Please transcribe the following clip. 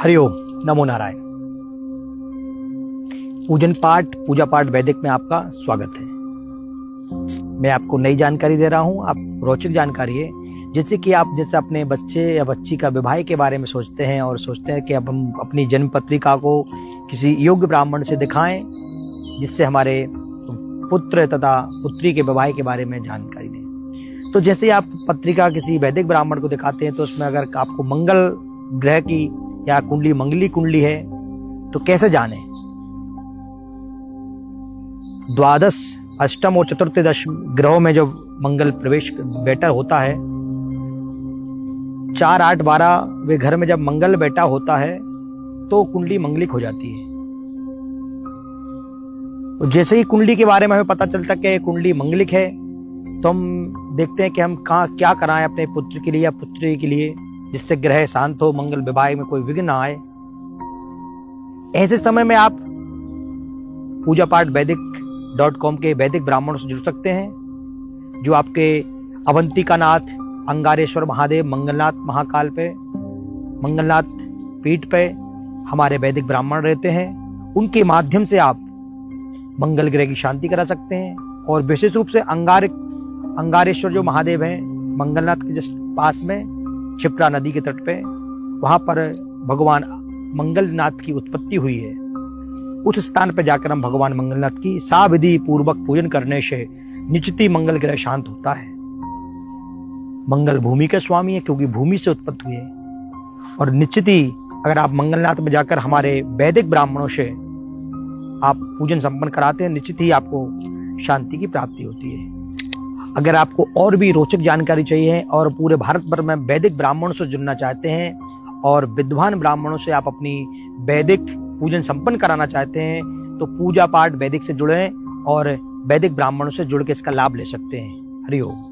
हरिओम, नमो नारायण। पूजा पाठ वैदिक में आपका स्वागत है। मैं आपको नई जानकारी दे रहा हूं। आप रोचक जानकारी है, जैसे कि आप जैसे अपने बच्चे या बच्ची का विवाह के बारे में सोचते हैं और सोचते हैं कि अब हम अपनी जन्म पत्रिका को किसी योग्य ब्राह्मण से दिखाएं, जिससे हमारे पुत्र तथा पुत्री के विवाह के बारे में जानकारी दें। तो जैसे आप पत्रिका किसी वैदिक ब्राह्मण को दिखाते हैं, तो उसमें अगर आपको मंगल ग्रह की या कुंडली मंगली कुंडली है तो कैसे जाने? द्वादश, अष्टम और चतुर्थ ग्रहों में जब मंगल प्रवेश बेटा होता है, 4, 8, 12 वे घर में जब मंगल बेटा होता है तो कुंडली मंगलिक हो जाती है। तो जैसे ही कुंडली के बारे में हमें पता चलता है कि कुंडली मंगलिक है, तो हम देखते हैं कि हम क्या कराएं अपने पुत्र के लिए या पुत्री के लिए, जिससे ग्रह शांत हो, मंगल विवाह में कोई विघ्न ना आए। ऐसे समय में आप पूजा पाठ वैदिक.com के वैदिक ब्राह्मणों से जुड़ सकते हैं, जो आपके अवंतिका नाथ, अंगारेश्वर महादेव, मंगलनाथ महाकाल पे, मंगलनाथ पीठ पे हमारे वैदिक ब्राह्मण रहते हैं। उनके माध्यम से आप मंगल ग्रह की शांति करा सकते हैं। और विशेष रूप से अंगारेश्वर जो महादेव हैं, मंगलनाथ के जस्ट पास में क्षिप्रा नदी के तट पे, वहां पर भगवान मंगलनाथ की उत्पत्ति हुई है। उस स्थान पर जाकर हम भगवान मंगलनाथ की साविधि पूर्वक पूजन करने से निश्चित ही मंगल ग्रह शांत होता है। मंगल भूमि के स्वामी है, क्योंकि भूमि से उत्पत्ति हुई है। और निश्चित ही अगर आप मंगलनाथ में जाकर हमारे वैदिक ब्राह्मणों से आप पूजन संपन्न कराते हैं, निश्चित ही आपको शांति की प्राप्ति होती है। अगर आपको और भी रोचक जानकारी चाहिए और पूरे भारत भर में वैदिक ब्राह्मणों से जुड़ना चाहते हैं और विद्वान ब्राह्मणों से आप अपनी वैदिक पूजन संपन्न कराना चाहते हैं, तो पूजा पाठ वैदिक से जुड़ें और वैदिक ब्राह्मणों से जुड़ के इसका लाभ ले सकते हैं। हरिओम।